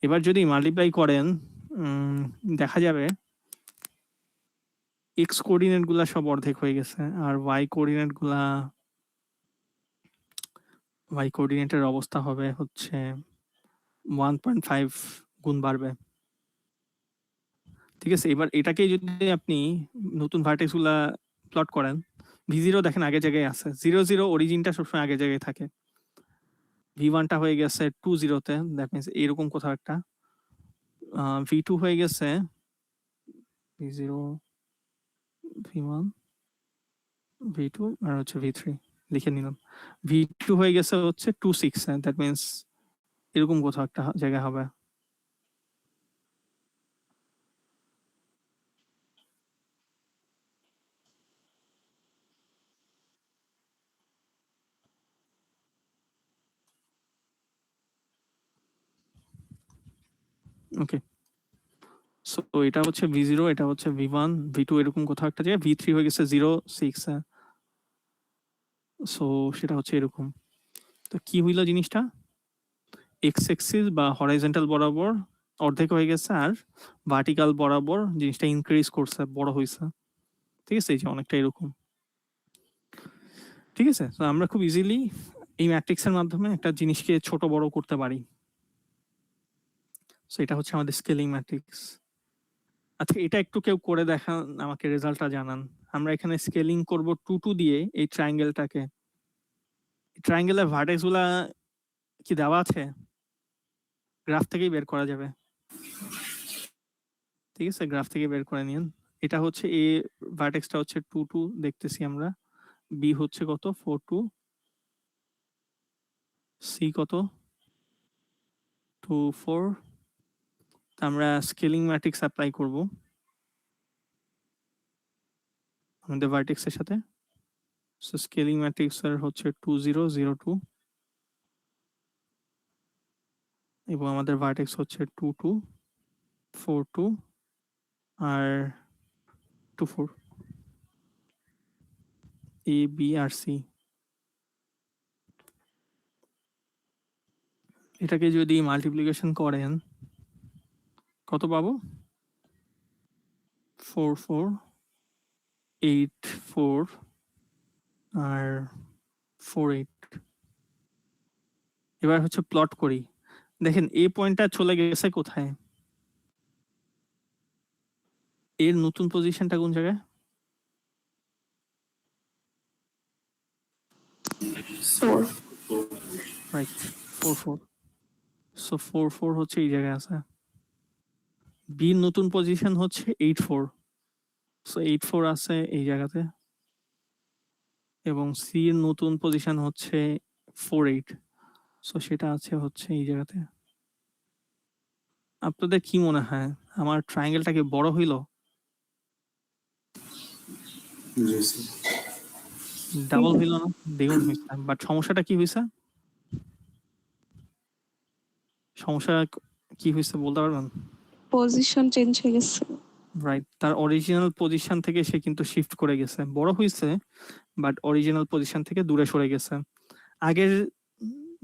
এবার যদি মাল্টিপ্লাই করেন দেখা যাবে এক্স কোঅর্ডিনেট গুলা সব অর্ধেক হয়ে গেছে, আর ওয়াই কোঅর্ডিনেটের অবস্থা হবে হচ্ছে 1.5 গুণ বাড়বে। ঠিক আছে, এবার এটাকে যদি আপনি নতুন ভার্টেক্স গুলা প্লট করেন, v0 দেখেন আগের জায়গায় আছে, 0 অরিজিনটা সবসময় আগের জায়গায় থাকে। v1টা হয়ে গেছে 2 0-তে, দ্যাট মিনস এরকম কোথাও একটা। v2 হয়ে গেছে v0, v1, v2 আর হচ্ছে v3 লিখে নিলাম। v2 হয়ে গেছে হচ্ছে 2 6, দ্যাট মিনস এরকম কোথাও একটা জায়গা হবে। ওকে, সো এটা হচ্ছে v0, এটা হচ্ছে v1, v2 এরকম কোথাও একটা জায়গায়, v3 হয়ে গেছে 0 6। সো সেটা হচ্ছে এরকম। তো কি হইল জিনিসটা? এক্স এক্সিস বা হরাইজন্টাল বরাবর অর্ধেক হয়ে গেছে, আর ভার্টিক্যাল বরাবর জিনিসটা ইনক্রিজ করছে, বড় হয়েছে। ঠিক আছে, এই যে অনেকটা এরকম। ঠিক আছে, তো আমরা খুব ইজিলি এই ম্যাট্রিক্সের মাধ্যমে একটা জিনিসকে ছোট বড় করতে পারি। সো এটা হচ্ছে আমাদের স্কেলিং ম্যাট্রিক্স। আচ্ছা, এটা একটু কেউ করে দেখান, আমাকে রেজাল্টটা জানান। আমরা এখানে স্কেলিং করব 2 দিয়ে এই ট্রায়াঙ্গেলটাকে। ট্রায়াঙ্গেলের ভার্টেক্স গুলা কি দেওয়া আছে? গ্রাফ থেকেই বের করা যাবে। ঠিক আছে, গ্রাফ থেকে বের করে নিন। এটা হচ্ছে এ, ভার্টেক্সটা হচ্ছে 2 দেখতেছি আমরা। বি হচ্ছে কত? 4 সি কত? 2 4। আমরা স্কেলিং ম্যাট্রিক্স অ্যাপ্লাই করব আমাদের ভার্টেক্সের সাথে। সো স্কেলিং ম্যাট্রিক্স এর হচ্ছে 2 0 0 2, এবং আমাদের ভার্টেক্স হচ্ছে 2 2 4 2 আর 2 4, এ বি আর সি। এটাকে যদি মাল্টিপ্লিকেশন করেন কত পাবো? 4 4 8 4 আর 4 8। এবার হচ্ছে প্লট করি। দেখেন এই পয়েন্টটা চলে গেছে কোথায়? এর নতুন পজিশনটা কোন জায়গায়? রাইট, 4 4। সো 4 4 হচ্ছে এই জায়গায় আছে। বি নতুন পজিশন হচ্ছে 8 4। সো 8 4 আছে এই জায়গাতে, এবং সি এর নতুন পজিশন হচ্ছে 4 8। সো সেটা আছে হচ্ছে এই জায়গাতে। আপনাদের কি মনে হয় আমার ট্রায়াঙ্গেলটা কি বড় হইল? জি স্যার। ডাবল হইল না, দ্বিগুণ হইছে। বাট সমস্যাটা কি হইছে? সমস্যা কি হইছে বলতে পারবেন? পজিশন চেঞ্জ হয়ে গেছে। রাইট, তার অরিজিনাল পজিশন থেকে সে কিন্তু শিফট করে গেছে, বড় হয়েছে বাট অরিজিনাল পজিশন থেকে দূরে সরে গেছে। আগের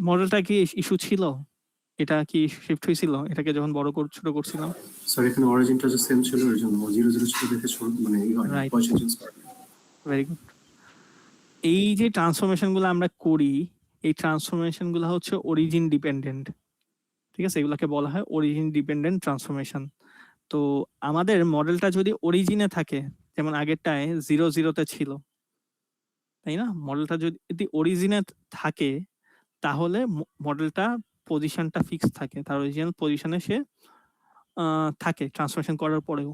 মডেলটা কি ইস্যু ছিল? এটা কি শিফট হয়েছিল এটাকে যখন বড় ছোট করছিলাম? স্যার এখানে অরিজিনটা যে সেম ছিল এর জন্য 0 0 ছিল দেখে মানে এই হয় রাইট, পয়সা চেঞ্জ করে। Very good. এই যে ট্রান্সফরমেশন গুলো আমরা করি, এই ট্রান্সফরমেশন গুলো হচ্ছে অরিজিন ডিপেন্ডেন্ট। ঠিক আছে, এগুলাকে বলা হয় অরিজিন ডিপেন্ডেন্ট ট্রান্সফরমেশন। তো আমাদের মডেলটা যদি অরিজিনে থাকে, যেমন আগেরটায় 0 0 ছিল, তাই না? মডেলটা যদি অরিজিনে থাকে তাহলে মডেলটা পজিশনটা ফিক্স থাকে, তার অরিজিনাল পজিশনে সে থাকে ট্রান্সফরমেশন করার পরেও।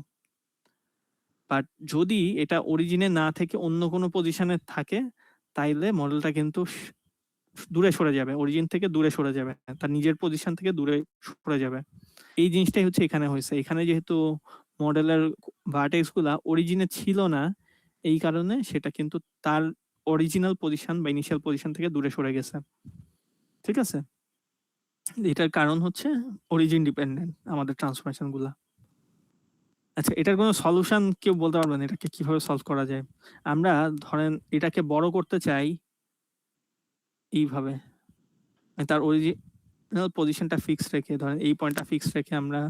বাট যদি এটা অরিজিনে না থেকে অন্য কোনো পজিশনে থাকে, তাইলে মডেলটা কিন্তু দূরে সরে যাবে, অরিজিন থেকে দূরে সরে যাবে, তার নিজের পজিশন থেকে দূরে সরে যাবে। এই জিনিসটাই হচ্ছে এখানে হয়েছে। এখানে যেহেতু মডেলের ভার্টেক্স গুলা অরিজিনে ছিল না, এই কারণে সেটা কিন্তু তার অরিজিনাল পজিশন বা ইনিশিয়াল পজিশন থেকে দূরে সরে গেছে। ঠিক আছে, এটার কারণ হচ্ছে অরিজিন ডিপেন্ডেন্ট আমাদের ট্রান্সফরমেশন গুলা। আচ্ছা, এটার কোনো সলিউশন কেউ বলতে পারবেন এটাকে কিভাবে সলভ করা যায়? আমরা ধরেন এটাকে বড় করতে চাই এইভাবে, তার অরিজিনাল পজিশনটা ফিক্স রেখে, ধরেন এই পয়েন্টটা ফিক্স রেখে আমরা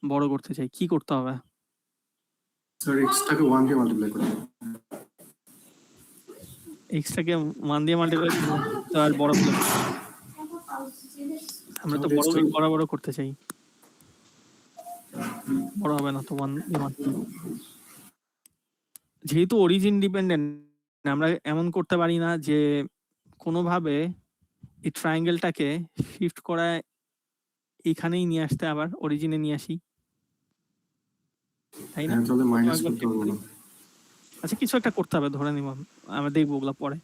বড় করতে চাই, কি করতে হবে? স্যার এক্সটাকে 1 দিয়ে মাল্টিপ্লাই করতে হবে। এক্সটাকে 1 দিয়ে মাল্টিপ্লাই করলে তো আর বড় করলে আমরা তো বড় বড় করতে চাই, বড় হবে না তো 1 দিয়ে মাল্টিপ্লাই। যেহেতু অরিজিন ডিপেন্ডেন্ট, আমরা এমন করতে পারি না যে কোনোভাবে এই ট্রায়াঙ্গেলটাকে শিফট করায় এখানেই নিয়ে আসতে, আবার অরিজিনে নিয়ে আসি, তাই না? হ্যাঁ তাহলে মাইনাস করতে হবে না। আচ্ছা, কিছু একটা করতে হবে, ধরে নিব, আমরা দেখবো ওগুলা পরে।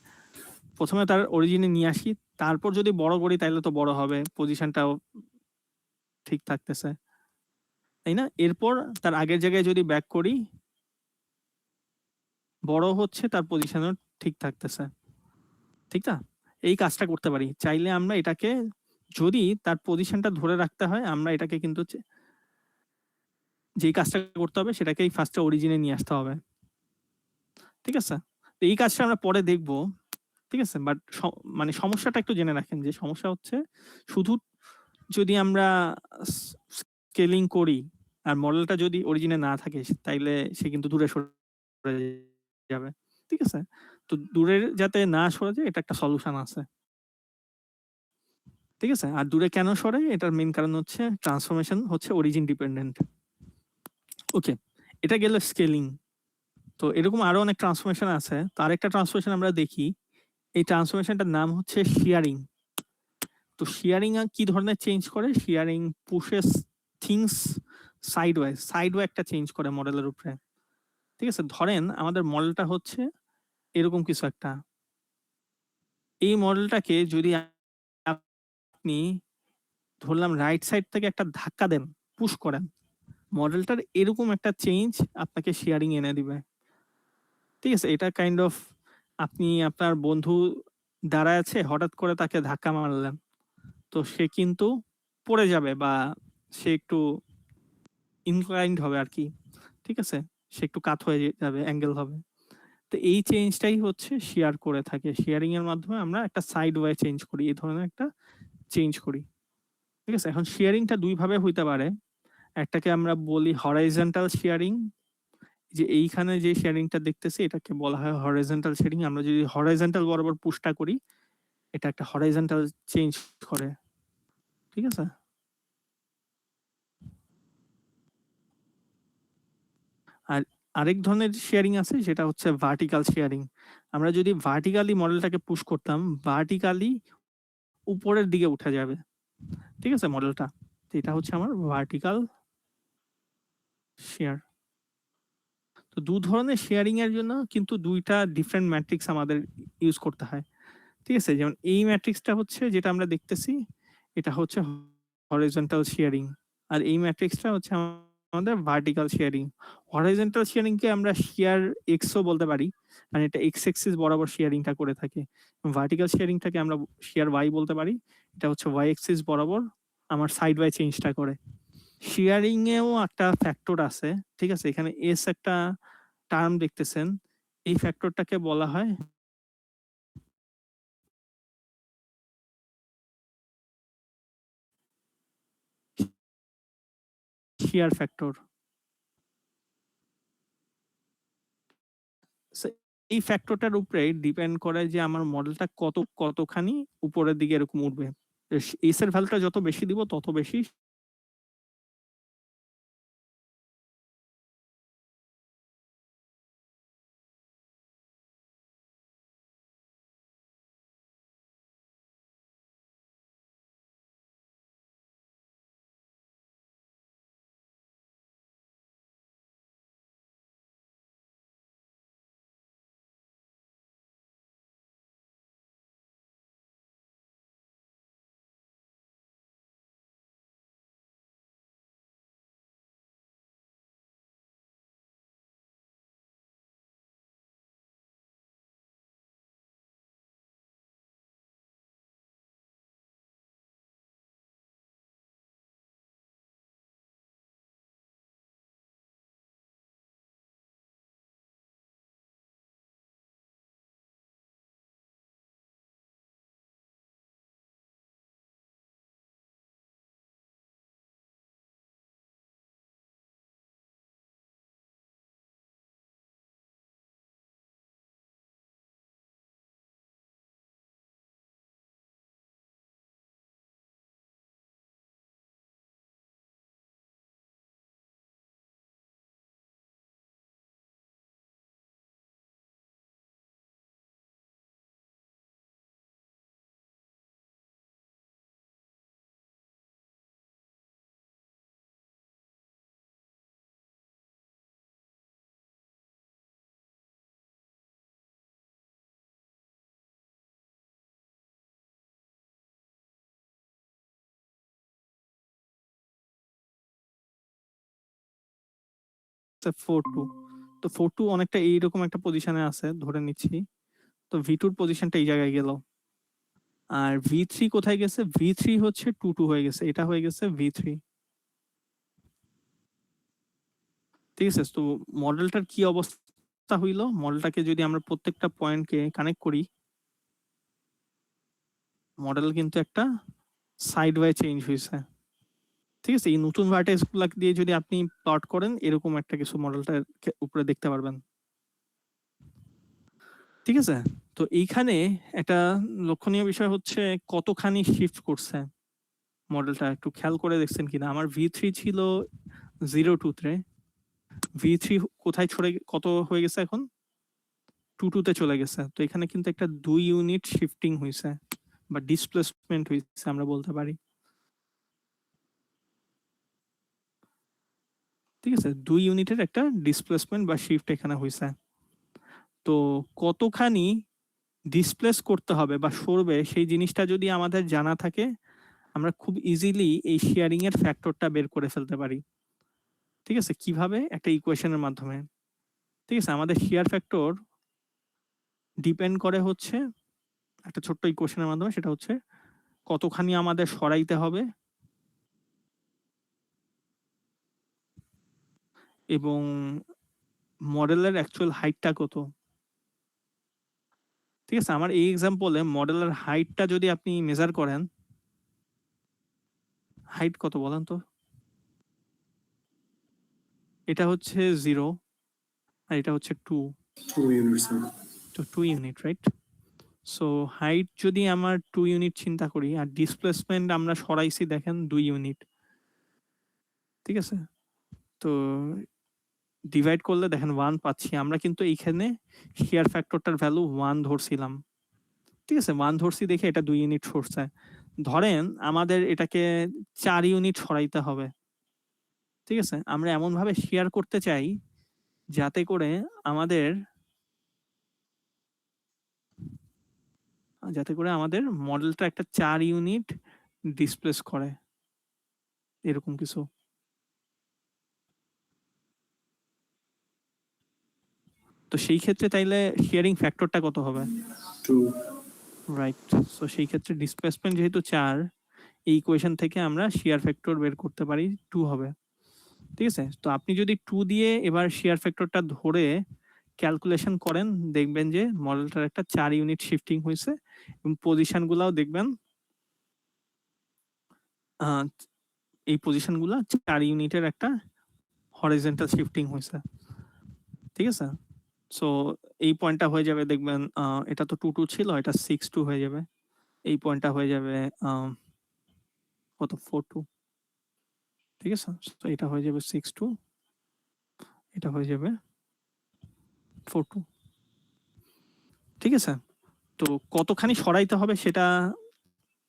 প্রথমে তার অরিজিনে নিয়ে আসি, তারপর যদি বড় করি তাহলে তো বড় হবে, পজিশনটাও ঠিক থাকতেছে, তাই না? এরপর তার আগের জায়গায় যদি ব্যাক করি, বড় হচ্ছে, তার পজিশনও ঠিক থাকতেছে, ঠিক না? এই কাজটা করতে পারি চাইলে আমরা এটাকে, যদি তার পজিশনটা ধরে রাখতে হয় আমরা এটাকে কিন্তু যেই কাজটা করতে হবে সেটাকেই ফার্স্টে অরিজিনে নিয়ে আসতে হবে। ঠিক আছে, তো এই কাজটা আমরা পরে দেখবো। ঠিক আছে, বাট মানে সমস্যাটা একটু জেনে রাখেন, যে সমস্যা হচ্ছে শুধু যদি আমরা স্কেলিং করি আর মডেলটা যদি অরিজিনে না থাকে তাইলে সে কিন্তু দূরে সরে যাবে। ঠিক আছে, তো দূরে যাতে না সরে যায় এটা একটা সলিউশন আছে। ঠিক আছে, আর দূরে কেন সরে, এটার মেইন কারণ হচ্ছে ট্রান্সফরমেশন হচ্ছে অরিজিন ডিপেন্ডেন্ট। ওকে, এটা গেল স্কেলিং। তো এরকম আরো অনেক ট্রান্সফরমেশন আছে, তো আরেকটা ট্রান্সফরমেশন আমরা দেখি, এই ট্রান্সফরমেশনটার নাম হচ্ছে শিয়ারিং। তো শিয়ারিং কি ধরনের চেঞ্জ করে? শিয়ারিং পুশেস থিংস সাইড ওয়ে একটা চেঞ্জ করে মডেলের উপরে। ঠিক আছে, ধরেন আমাদের মডেলটা হচ্ছে এরকম কিছু একটা, এই মডেলটাকে যদি আপনি ধরলাম রাইট সাইড থেকে একটা ধাক্কা দেন, পুশ করেন, মডেলটার এরকম একটা চেঞ্জ আপনাকে শেয়ারিং এনে দিবে। ঠিক আছে, এটা কাইন্ড অফ আপনি আপনার বন্ধু দাঁড়ায় আছে, হঠাৎ করে তাকে ধাক্কা মারলেন, তো সে কিন্তু পড়ে যাবে বা সে একটু ইনক্লাইন্ড হবে আর কি। ঠিক আছে, সে একটু কাত হয়ে যাবে, অ্যাঙ্গেল হবে। তো এই চেঞ্জটাই হচ্ছে শেয়ার করে থাকে, শেয়ারিং এর মাধ্যমে আমরা একটা সাইড ওয়ে চেঞ্জ করি, এই ধরনের একটা চেঞ্জ করি। ঠিক আছে, এখন শেয়ারিংটা দুই ভাবে হইতে পারে, একটাকে আমরা বলি হরাইজন্টাল শেয়ারিং, যে এইখানে যে শেয়ারিংটা দেখতেছি এটাকে বলা হয় হরাইজন্টাল শেয়ারিং। আমরা যদি হরাইজন্টাল বরাবর পুশটা করি, এটা একটা হরাইজন্টাল চেঞ্জ করে। ঠিক আছে, আর আরেক ধরনের শেয়ারিং আছে যেটা হচ্ছে ভার্টিক্যাল শেয়ারিং। আমরা যদি ভার্টিক্যালি মডেলটাকে পুশ করতাম, ভার্টিক্যালি উপরের দিকে উঠে যাবে। ঠিক আছে, মডেলটা, তো এটা হচ্ছে আমার ভার্টিক্যাল শেয়ার। তো দু ধরনের শেয়ারিং এর জন্য কিন্তু দুইটা ডিফারেন্ট ম্যাট্রিক্স আমাদের ইউজ করতে হয়। ঠিক আছে, যেমন এই ম্যাট্রিক্সটা হচ্ছে যেটা আমরা দেখতেছি, এটা হচ্ছে হরিজন্টাল শেয়ারিং, আর এই ম্যাট্রিক্সটা হচ্ছে আমাদের ভার্টিক্যাল শেয়ারিং। হরিজন্টাল শেয়ারিং কে আমরা শেয়ার এক্সও বলতে পারি, মানে এটা এক্স এক্সিস বরাবর শেয়ারিংটা করে থাকে। ভার্টিক্যাল শেয়ারিংটাকে আমরা শেয়ার ওয়াই বলতে পারি, এটা হচ্ছে ওয়াই এক্সিস বরাবর আমার সাইড ওয়াই চেঞ্জটা করে। শেয়ারিং এও একটা ফ্যাক্টর আছে, ঠিক আছে? এখানে এস একটা টার্ম দেখতেছেন, এই ফ্যাক্টরটাকে বলা হয় শিয়ার ফ্যাক্টর। এই ফ্যাক্টরটার উপরে ডিপেন্ড করে যে আমার মডেলটা কতখানি উপরের দিকে এরকম উঠবে। এস এর ভ্যালুটা যত বেশি দিব তত বেশি ফোর টু। তো ফোর টু অনেকটা এইরকম একটা পজিশনে আছে ধরে নিচ্ছি। তো ভি টুর পজিশনটা এই জায়গায় গেল। আর ভি থ্রি কোথায় গেছে? ভি থ্রি হচ্ছে টু টু হয়ে গেছে, এটা হয়ে গেছে ভি থ্রি। ঠিক আছে, তো মডেলটার কি অবস্থা হইলো? মডেলটাকে যদি আমরা প্রত্যেকটা পয়েন্টকে কানেক্ট করি, মডেল কিন্তু একটা সাইড ওয়ে চেঞ্জ হয়েছে। ঠিক আছে, এই নতুন ভার্টেক্স গুলা দিয়ে যদি আপনি প্লট করেন এরকম একটা কিছু মডেলটার উপরে দেখতে পারবেন। ঠিক আছে, তো এইখানে একটা লক্ষণীয় বিষয় হচ্ছে কতখানি শিফট করছে মডেলটা, একটু খেয়াল করে দেখছেন কিনা? আমার ভি থ্রি ছিল 0 2 তে, ভি থ্রি কোথায় কত হয়ে গেছে এখন? 2 2 তে চলে গেছে। তো এখানে কিন্তু একটা 2 ইউনিট শিফটিং হয়েছে বা ডিসপ্লেসমেন্ট হয়েছে আমরা বলতে পারি। ঠিক আছে, 2 ইউনিটের একটা ডিসপ্লেসমেন্ট বা শিফট এখানে হয়েছে। তো কতখানি ডিসপ্লেস করতে হবে বা সরবে সেই জিনিসটা যদি আমাদের জানা থাকে, আমরা খুব ইজিলি এই শেয়ারিং এর ফ্যাক্টরটা বের করে ফেলতে পারি। ঠিক আছে, কিভাবে? একটা ইকুয়েশনের মাধ্যমে। ঠিক আছে, আমাদের শেয়ার ফ্যাক্টর ডিপেন্ড করে হচ্ছে একটা ছোট্ট ইকুয়েশনের মাধ্যমে, সেটা হচ্ছে কতখানি আমাদের সরাইতে হবে এবং মডেলের অ্যাকচুয়াল হাইটটা কত। ঠিক আছে, আমার এই এক্সাম্পলে মডেলের হাইটটা যদি আপনি মেজার করেন, হাইট কত বলেন তো? এটা হচ্ছে 0 আর এটা হচ্ছে 2। 2 ইউনিট স্যার। তো 2 ইউনিট, রাইট? সো হাইট যদি আমার 2 ইউনিট চিন্তা করি আর ডিসপ্লেসমেন্ট আমরা সরাইছি দেখেন 2 ইউনিট। ঠিক আছে, তো ডিভাইড করলে দেখেন 1 পাচ্ছি আমরা, কিন্তু এইখানে শেয়ার ফ্যাক্টরটার ভ্যালু 1 ধরছিলাম। ঠিক আছে, 1 ধরছি দেখে এটা 2 ইউনিট সরছে। ধরেন আমাদের এটাকে 4 ইউনিট সরাইতে হবে। ঠিক আছে, আমরা এমন ভাবে শেয়ার করতে চাই যাতে করে আমাদের মডেলটা একটা 4 ইউনিট ডিসপ্লেস করে, এরকম কিছু। তো সেই ক্ষেত্রে তাইলে শেয়ারিং ফ্যাক্টরটা কত হবে? 2। রাইট। সো সেই ক্ষেত্রে ডিসপ্লেসমেন্ট যেহেতু 4, এই ইকুয়েশন থেকে আমরা শেয়ার ফ্যাক্টর বের করতে পারি 2 হবে। ঠিক আছে, তো আপনি যদি 2 দিয়ে এবার শেয়ার ফ্যাক্টরটা ধরে ক্যালকুলেশন করেন দেখবেন যে মডেলটার একটা 4 ইউনিট শিফটিং হয়েছে এবং পজিশন গুলাও দেখবেন এই পজিশন গুলা 4 ইউনিটের একটা হরিজন্টাল শিফটিং হয়েছে। ঠিক আছে, সো এই পয়েন্টটা হয়ে যাবে দেখবেন এটা তো 2 2 ছিল, এটা 6 2 হয়ে যাবে। এই পয়েন্টটা হয়ে যাবে কত 4 2। ঠিক আছে, তো এটা হয়ে যাবে 6 2, এটা হয়ে যাবে 4 2। ঠিক আছে, তো কতখানি সরাইতে হবে সেটা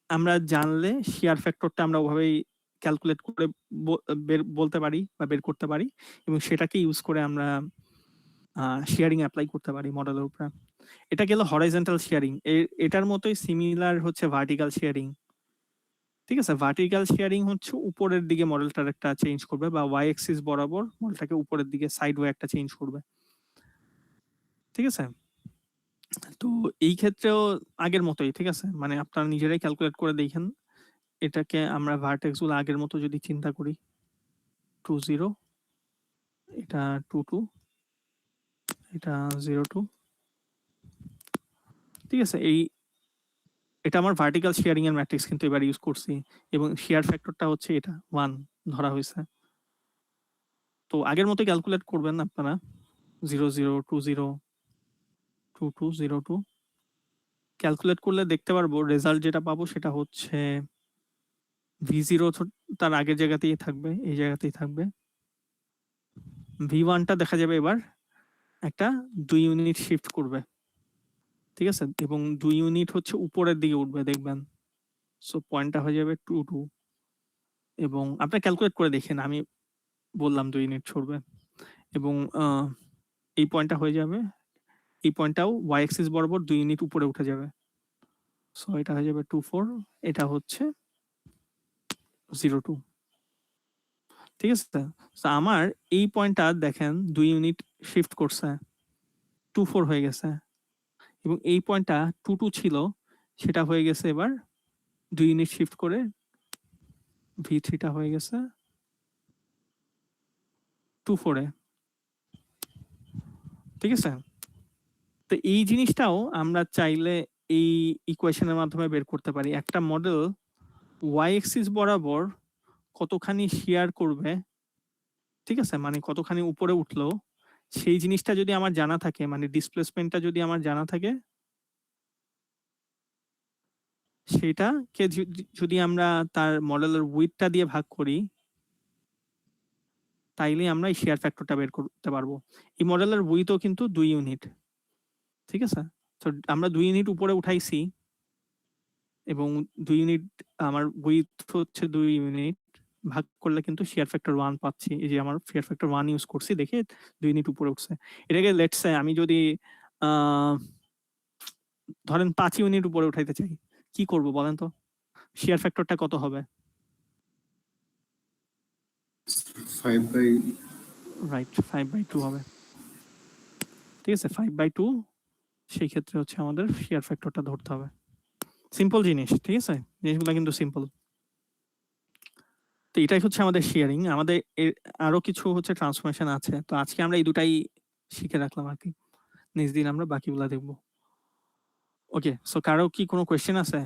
আমরা জানলে শেয়ার ফ্যাক্টরটা আমরা ওভাবেই ক্যালকুলেট করে বলতে পারি বা বের করতে পারি এবং সেটাকে ইউজ করে আমরা শেয়ারিং অ্যাপ্লাই করতে পারি মডেলের উপরে। এটা গেল হরাইজন্টাল শেয়ারিং। এটার মতোই সিমিলার হচ্ছে ভার্টিক্যাল শেয়ারিং। ঠিক আছে, ভার্টিক্যাল শেয়ারিং হচ্ছে উপরের দিকে মডেলটার একটা চেঞ্জ করবে বা ওয়াই অ্যাক্সিস বরাবর মডেলটাকে উপরের দিকে সাইড ওয়ে একটা চেঞ্জ করবে। ঠিক আছে, তো এই ক্ষেত্রেও আগের মতোই। ঠিক আছে, মানে আপনারা নিজেরাই ক্যালকুলেট করে দেখেন। এটাকে আমরা ভার্টেক্স গুলো আগের মতো যদি চিন্তা করি 2 0, এটা 2 2, এটা 0 2। ঠিক আছে, এটা আমার ভার্টিক্যাল শেয়ারিং এর ম্যাট্রিক্স কিন্তু এবার ইউজ করছি এবং শেয়ার ফ্যাক্টরটা হচ্ছে এটা 1 ধরা হয়েছে। তো আগের মতো ক্যালকুলেট করবেন আপনারা 0 0 2 0 2 2 0 2 ক্যালকুলেট করলে দেখতে পারবো রেজাল্ট যেটা পাবো সেটা হচ্ছে V0 তার আগের জায়গাতেই থাকবে, এই জায়গাতেই থাকবে। V1টা দেখা যাবে এবার একটা 2 ইউনিট শিফট করবে। ঠিক আছে, এবং 2 ইউনিট হচ্ছে উপরের দিকে উঠবে দেখবেন। সো পয়েন্টটা হয়ে যাবে 2 2 এবং আপনারা ক্যালকুলেট করে দেখেন, আমি বললাম 2 ইউনিট সরবে এবং এই পয়েন্টটা হয়ে যাবে, এই পয়েন্টটাও ওয়াই অ্যাক্সিস বরাবর 2 ইউনিট উপরে উঠে যাবে। সো এটা হয়ে যাবে 2 4, এটা হচ্ছে 0 2। ঠিক আছে, তো আমার এই পয়েন্টটা দেখেন 2 ইউনিট শিফট করছে, 2 4 হয়ে গেছে এবং এই পয়েন্টটা 2 2 ছিল, সেটা হয়ে গেছে এবার 2 ইউনিট শিফট করে V3টা হয়ে গেছে 2 4 এ। ঠিক আছে, তো এই জিনিসটাও আমরা চাইলে এই ইকুয়েশনের মাধ্যমে বের করতে পারি। একটা মডেল ওয়াই অ্যাক্সিস বরাবর কতখানি শেয়ার করবে, ঠিক আছে, মানে কতখানি উপরে উঠলো, সেই জিনিসটা যদি আমার জানা থাকে, মানে ডিসপ্লেসমেন্টটা যদি আমার জানা থাকে, সেটাকে যদি আমরা তার মডেলের উইথটা দিয়ে ভাগ করি, তাইলে আমরা এই শেয়ার ফ্যাক্টরটা বের করতে পারবো। এই মডেলের উইথও কিন্তু 2 ইউনিট। ঠিক আছে, তো আমরা 2 ইউনিট উপরে উঠাইছি এবং 2 ইউনিট আমার উইথ হচ্ছে 2 ইউনিট, ভাগ করলে কিন্তু শেয়ার ফ্যাক্টর 1 পাচ্ছি। এই যে আমার শেয়ার ফ্যাক্টর 1 ইউজ করছি দেখে 2 ইউনিট উপরে উঠছে। এটাকে লেটস সে আমি যদি ধরেন 5 ইউনিট উপরে উঠাইতে চাই, কি করব বলেন তো? শেয়ার ফ্যাক্টরটা কত হবে? 5 by রাইট, 5/2 হবে। ঠিক আছে, 5/2, সেই ক্ষেত্রে হচ্ছে আমাদের শেয়ার ফ্যাক্টরটা ধরতে হবে। সিম্পল জিনিস, ঠিক আছে, জিনিসগুলো কিন্তু সিম্পল। তো এটাই হচ্ছে আমাদের শেয়ারিং। আমাদের আরো কিছু হচ্ছে ট্রান্সফরমেশন আছে, তো আজকে আমরা এই দুটাই শিখে রাখলাম আর কি। নেক্সট দিন আমরা বাকিগুলা দেখবো। ওকে, সো কারো কি কোনো কোয়েশ্চেন আছে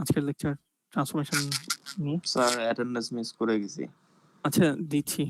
আজকের লেকচার ট্রান্সফরমেশন নিয়ে? স্যার অ্যাটেন্ডেন্স মিস করে গেছি। আচ্ছা, দিচ্ছি।